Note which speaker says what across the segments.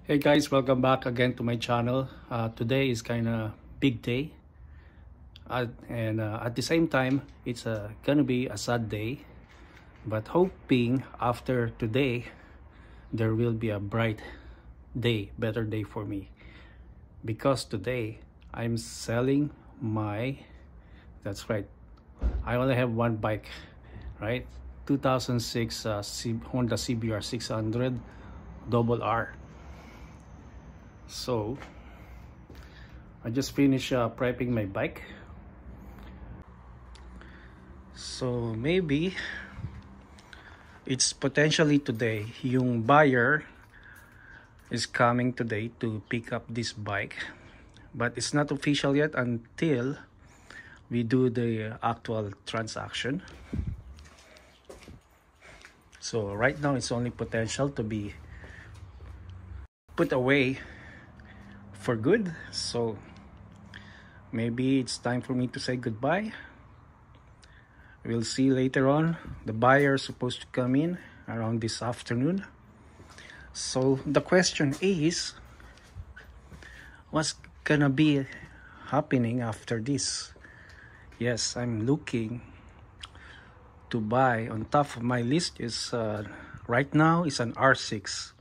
Speaker 1: Hey guys, welcome back again to my channel. Today is kind of big day, and at the same time it's gonna be a sad day, but hoping after today there will be a bright day, better day for me, because today I'm selling my, that's right, I only have one bike, right? 2006 Honda CBR 600 double R. So I just finished prepping my bike, so maybe it's potentially today yung buyer is coming today to pick up this bike, but it's not official yet until we do the actual transaction. So right now it's only potential to be put away for good, so maybe it's time for me to say goodbye. We'll see later on. The buyer is supposed to come in around this afternoon. So the question is, what's gonna be happening after this? Yes, I'm looking to buy. On top of my list is right now is an R6,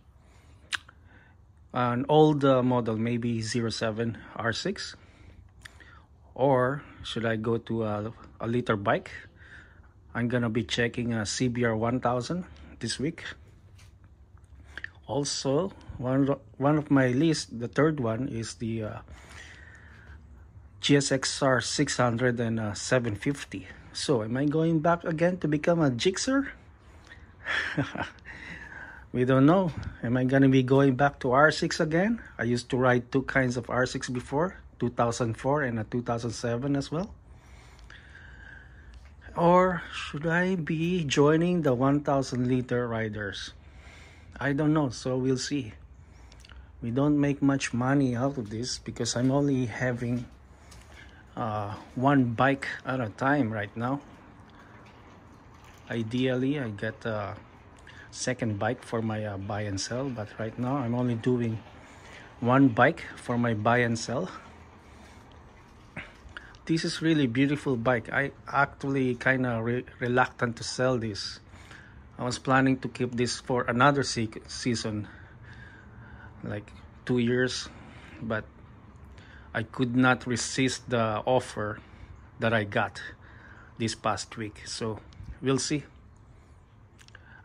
Speaker 1: an old model, maybe 07 R6, or should I go to a liter bike? I'm gonna be checking a CBR 1000 this week. Also, one of my list, the third one, is the GSXR 600 and 750. So am I going back again to become a Gixxer? We don't know. Am I gonna be going back to R6 again? I used to ride two kinds of R6 before, 2004 and a 2007 as well. Or should I be joining the 1000 liter riders? I don't know, so we'll see. We don't make much money out of this because I'm only having one bike at a time right now. Ideally, I get a second bike for my buy and sell, but right now I'm only doing one bike for my buy and sell. This is really beautiful bike. I actually kind of reluctant to sell this. I was planning to keep this for another season, like 2 years, but I could not resist the offer that I got this past week. So we'll see.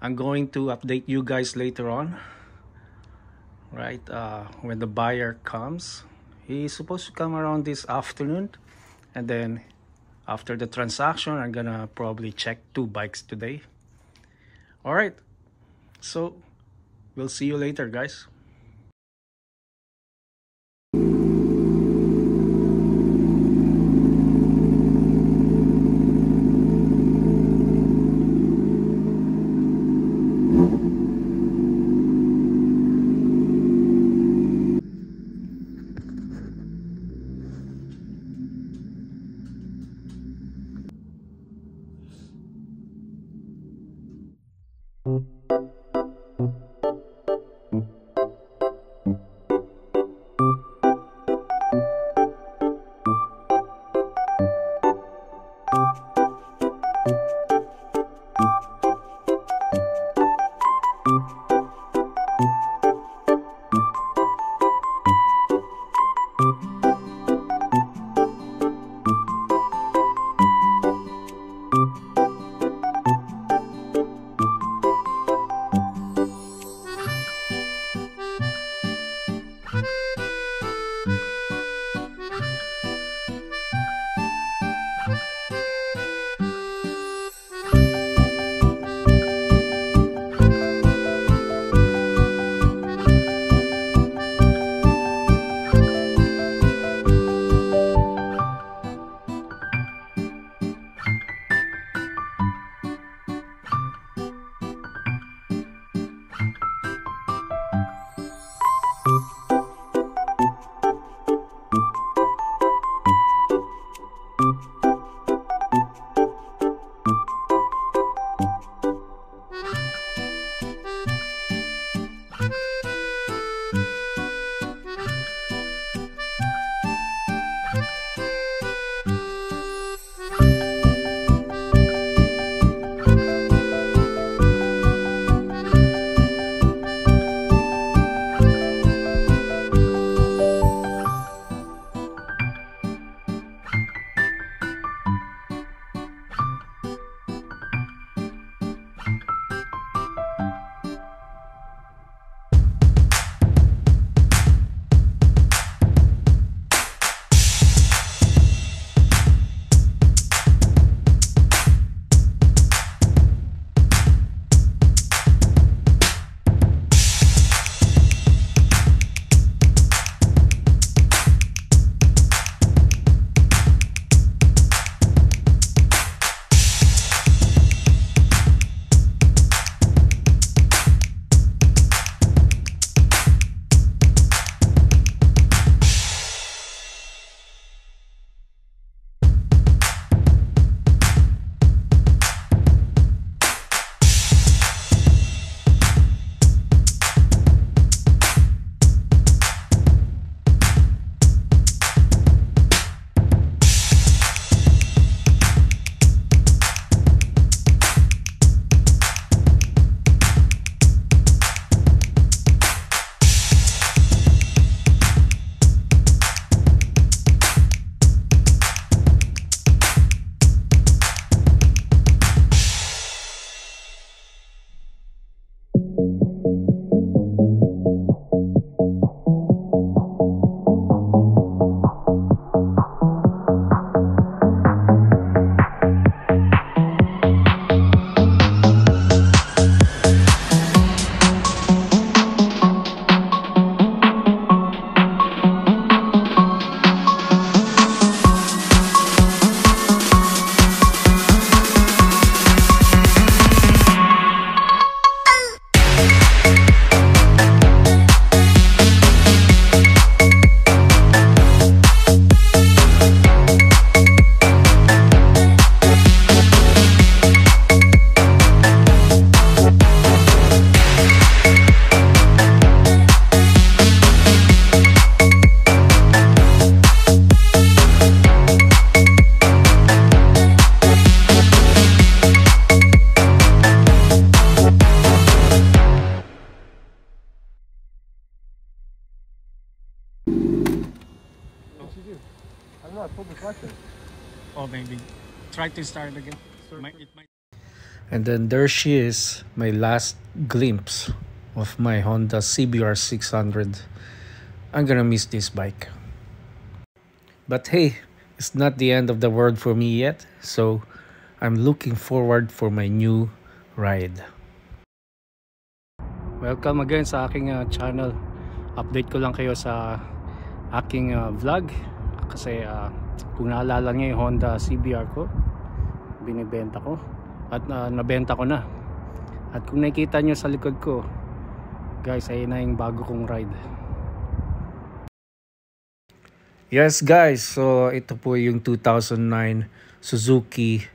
Speaker 1: I'm going to update you guys later on, right? When the buyer comes. He's supposed to come around this afternoon, and then after the transaction I'm gonna probably check two bikes today. All right, so we'll see you later, guys.
Speaker 2: don't know, I pulled the clutch in.
Speaker 1: Oh, maybe. Try to start again. And then there she is, my last glimpse of my Honda CBR 600. I'm gonna miss this bike. But hey, it's not the end of the world for me yet, so I'm looking forward for my new ride. Welcome again sa aking channel. Update ko lang kayo sa aking vlog kasi kung naalala niyo yung Honda CBR ko, binibenta ko at nabenta ko na. At kung nakikita nyo sa likod ko, guys, ayun na yung bago kong ride. Yes guys, so ito po yung 2009 Suzuki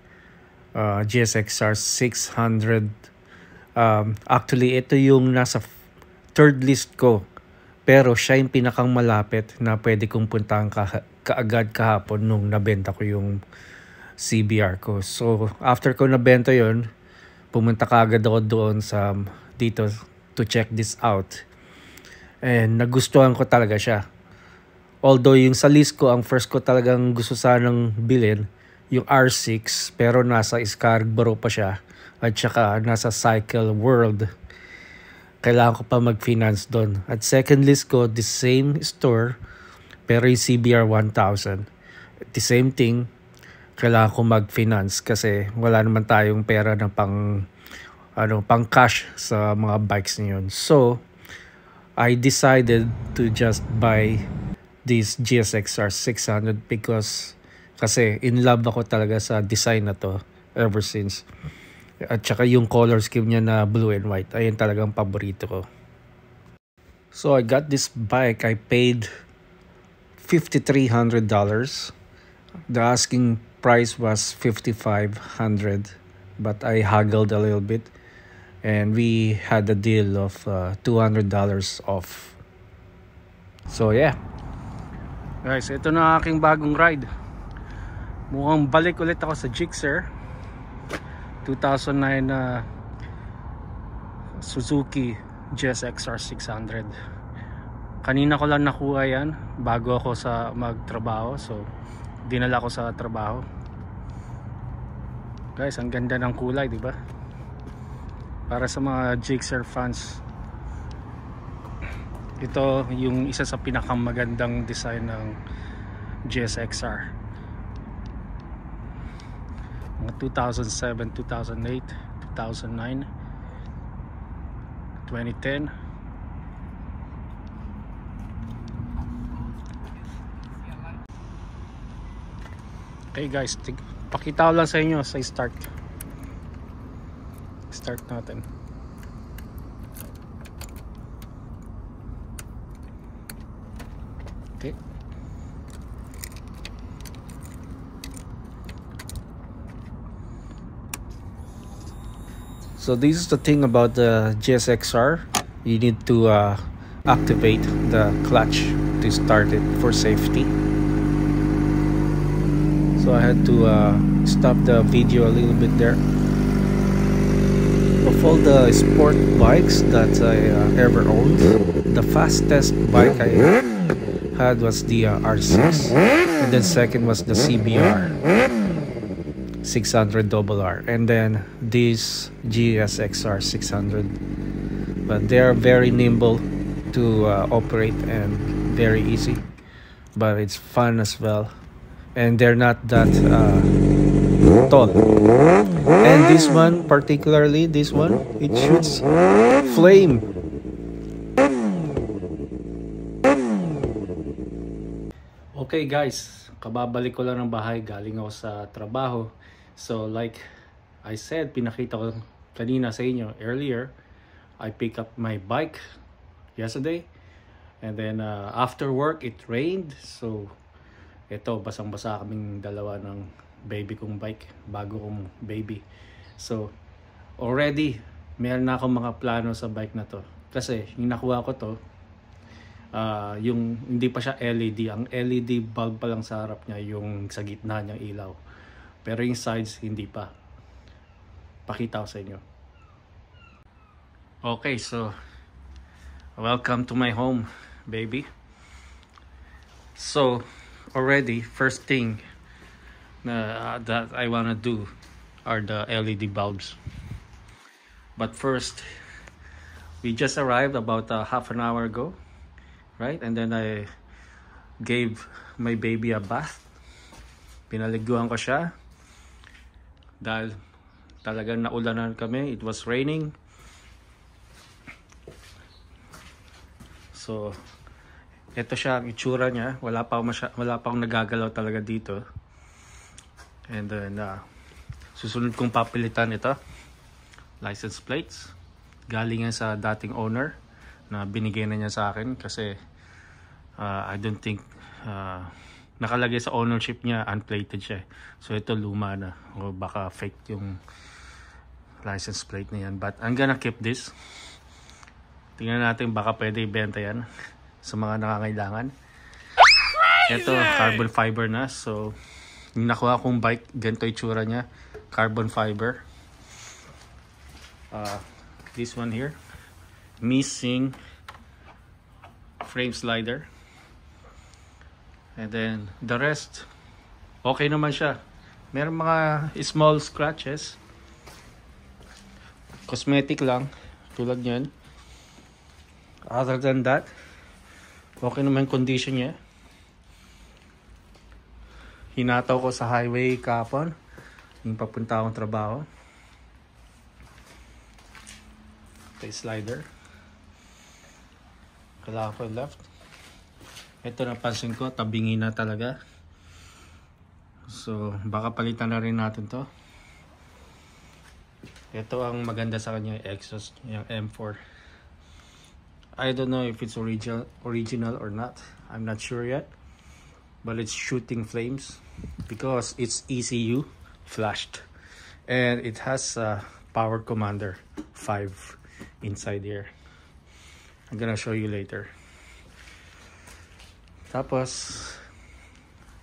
Speaker 1: GSX-R 600. Actually ito yung nasa third list ko, pero siya yung pinakang malapit na pwede kong puntahan kaagad kahapon nung nabenta ko yung CBR ko. So after ko nabenta yon, pumunta kaagad ako doon sa dito to check this out, and nagustuhan ko talaga siya. Although yung sa list ko, ang first ko talagang gusto sanang bilhin yung R6, pero nasa Scarborough pa siya at saka nasa Cycle World. Kailangan ko pa mag-finance doon. At second list ko, the same store, pero yung CBR 1000. The same thing, kailangan ko mag-finance kasi wala naman tayong pera ng pang cash sa mga bikes niyon. So I decided to just buy this GSX-R 600 kasi in love ako talaga sa design na to ever since. At saka yung color scheme niya na blue and white, ayun talagang paborito ko. So I got this bike. I paid $5,300. The asking price was $5,500, but I haggled a little bit and we had a deal of $200 off. So yeah guys, ito na aking bagong ride. Mukhang balik ulit ako sa Gixxer 2009 Suzuki GSX-R 600. Kanina ko lang nakuha yan bago ako sa magtrabaho, so dinala ko sa trabaho. Guys, ang ganda ng kulay, di ba? Para sa mga Gixxer fans, ito yung isa sa pinakamagandang design ng GSX-R. Mga 2007, 2008, 2009, 2010. Okay guys, pakita ko lang sa inyo sa start natin. Okay. So this is the thing about the GSX-R. You need to activate the clutch to start it for safety. So I had to stop the video a little bit there. Of all the sport bikes that I ever owned, the fastest bike I had was the R6, and then second was the CBR 600RR, and then this GSX-R 600. But they are very nimble to operate and very easy, but it's fun as well, and they're not that tall. And this one, particularly this one, it shoots flame. Okay guys, kababalik ko lang ng bahay, galing ako sa trabaho. So like I said, pinakita ko kanina sa inyo earlier, I pick up my bike yesterday, and then after work it rained, so ito basang-basa kaming dalawa ng baby kong bike, bago kong baby. So already meron na akong mga plano sa bike na to, kasi yung nakuha ko to, yung hindi pa siya LED. Ang LED bulb pa lang sa harap niya, yung sa gitna niyang ilaw, pero yung sides hindi pa. Pakita ko sa inyo. Okay, so welcome to my home, baby. So already, first thing that I wanna do are the LED bulbs. But first, we just arrived about half an hour ago, right? And then I gave my baby a bath. Pinaliguan ko siya dahil talagang naulanan kami. It was raining. So ito siya ang itsura niya. Wala pa akong nagagalaw talaga dito. And then susunod kong papilitan ito, license plates. Galing yan sa dating owner na binigay na niya sa akin kasi I don't think nakalagay sa ownership niya, unplated siya. So ito luma na, o baka fake yung license plate na yan. But I'm gonna keep this. Tingnan natin, baka pwede ibenta yan sa mga nakakailangan. Ito carbon fiber na. So yung nakuha kong bike, ganito itsura niya, carbon fiber. This one here, missing frame slider. And then the rest okay naman siya. Meron mga small scratches, cosmetic lang tulad niyan. Other than that, okay naman condition niya. Hinataw ko sa highway kahapon yung papunta akong trabaho. Ito yung slider, kailangan ko left. Ito napansin ko, tabingi na talaga. So baka palitan na rin natin to. Ito ang maganda sa kanya, exhaust, yung M4. I don't know if it's original or not. I'm not sure yet. But it's shooting flames because it's ECU flashed. And it has a power commander 5 inside here. I'm gonna show you later. Tapos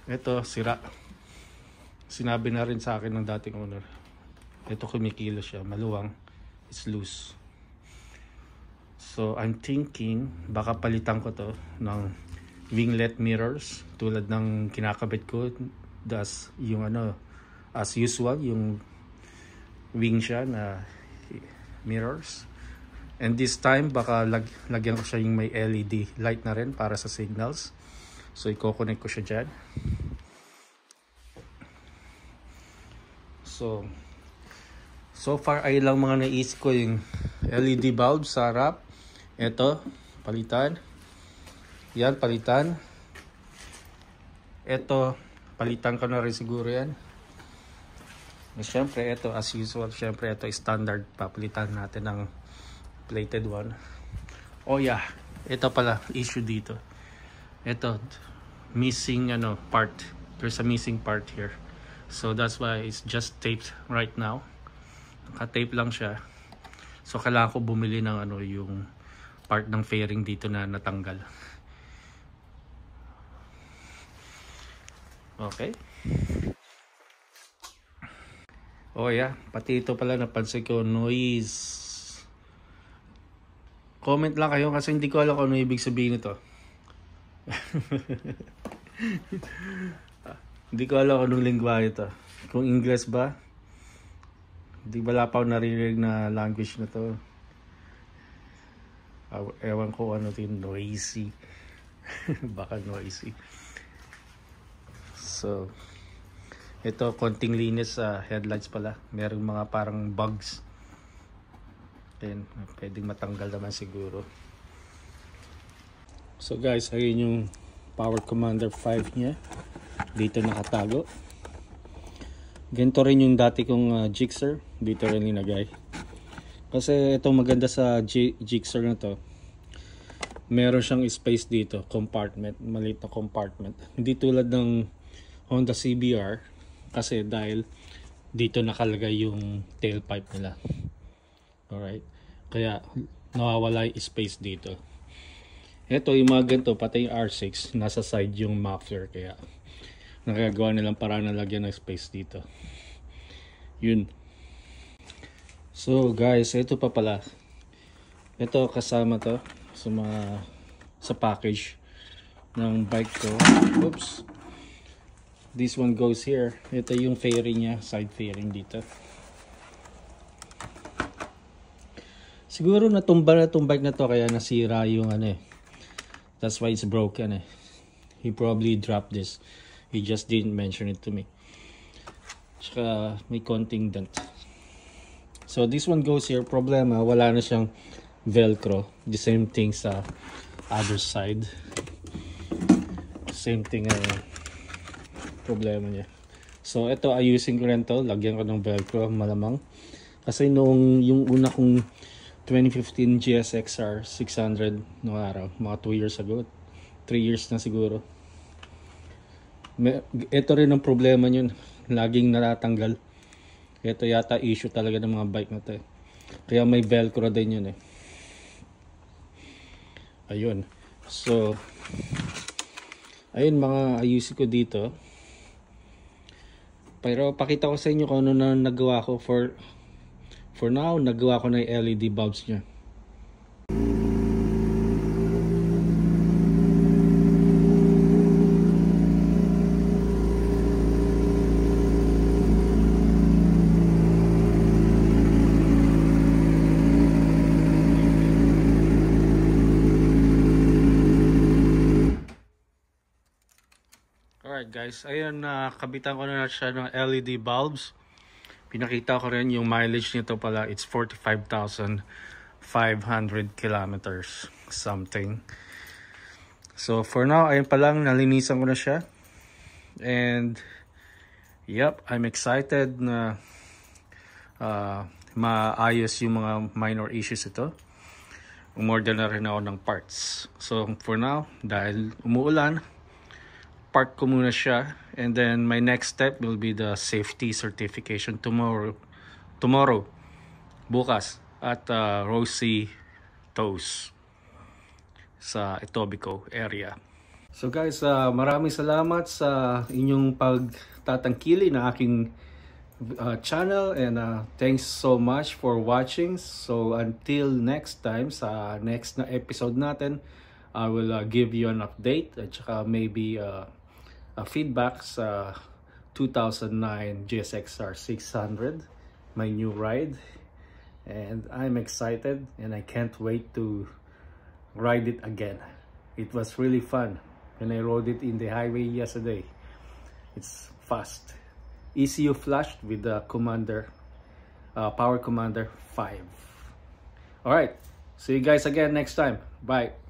Speaker 1: ito sira. Sinabi na rin sa akin ng dating owner. Ito kumikilos siya, maluwang. It's loose. So I'm thinking baka palitan ko to ng winglet mirrors tulad ng kinakabit ko. Das yung as usual, yung wing siya na mirrors. And this time baka lagyan ko siya yung may LED light na rin para sa signals. So i-connect ko siya dyan. So far ay lang mga naisip ko, yung LED bulb sa harap. Ito palitan. Yan, palitan. Ito, palitan ko na rin siguro yan. Siyempre, ito as usual, siyempre ito standard. Papalitan natin ng plated one. Oh yeah, ito pala, issue dito. Ito, missing part. There's a missing part here. So that's why it's just taped right now. Naka-tape lang siya. So kailangan ko bumili ng yung part ng fairing dito na natanggal. Okay. Oh yeah, pati ito pala napansin ko, noise. Comment lang kayo kasi hindi ko alam kung ano ibig sabihin nito. Hindi ko alam kung anong lingwahe ito. Kung English ba? Hindi wala pa ako naririnig na language na to. Ewan ko ano ito yung noisy. Baka noisy. So, ito konting linis sa headlights pala. Merong mga parang bugs. And pwedeng matanggal naman siguro. So guys, ayun yung Power Commander 5 niya. Dito nakatago. Ganito rin yung dati kong Gixxer. Dito rin linagay. Kasi ito maganda sa Gixxer na to. Meron siyang space dito. Compartment. Maliit na compartment. Hindi tulad ng Honda CBR kasi dahil dito nakalagay yung tailpipe nila. Alright, kaya nawawala yung space dito. Ito yung mga ganito, pati yung R6 nasa side yung muffler, kaya nakagawa nilang parang nalagyan ng space dito. Yun. So guys, ito pa pala, ito kasama to sa package ng bike ko. Oops. This one goes here. Ito yung fairing niya, side fairing dito. Siguro natumba na itong bike na to kaya nasira yung ano eh. That's why it's broken eh. He probably dropped this. He just didn't mention it to me. Tsaka may konting dent. So this one goes here. Problema, wala na siyang velcro. The same thing sa other side. Same thing problema niya. So ito ayusin ko rin to. Lagyan ko ng velcro malamang. Kasi nung yung una kong 2015 GSXR 600 noong araw, mga 2 years ago, 3 years na siguro. Ito rin ang problema yun. Laging natatanggal. Ito yata issue talaga ng mga bike na to. Kaya may velcro din yun eh. Ayun. So ayun, mga ayusin ko dito. Pero pakita ko sa inyo kung ano na nagawa ko. For now, nagawa ko na yung LED bulbs niya. Alright guys, ayun, kabitan ko na siya ng LED bulbs. Pinakita ko rin yung mileage nito pala. It's 45,500 kilometers something. So for now, ayun pa lang, nalinisan ko na siya. And yep, I'm excited na maayos yung mga minor issues ito. Umorder na rin ako ng parts. So for now, dahil umuulan, park ko muna siya, and then my next step will be the safety certification tomorrow bukas at Rosie Toes sa Etobicoke area. So guys, maraming salamat sa inyong pagtatangkili ng aking channel, and thanks so much for watching. So until next time, sa next na episode natin, I will give you an update at saka maybe feedback sa 2009 GSXR 600, my new ride, and I'm excited and I can't wait to ride it again. It was really fun when I rode it in the highway yesterday. It's fast, ECU flashed with the Commander Power Commander 5. All right, see you guys again next time. Bye.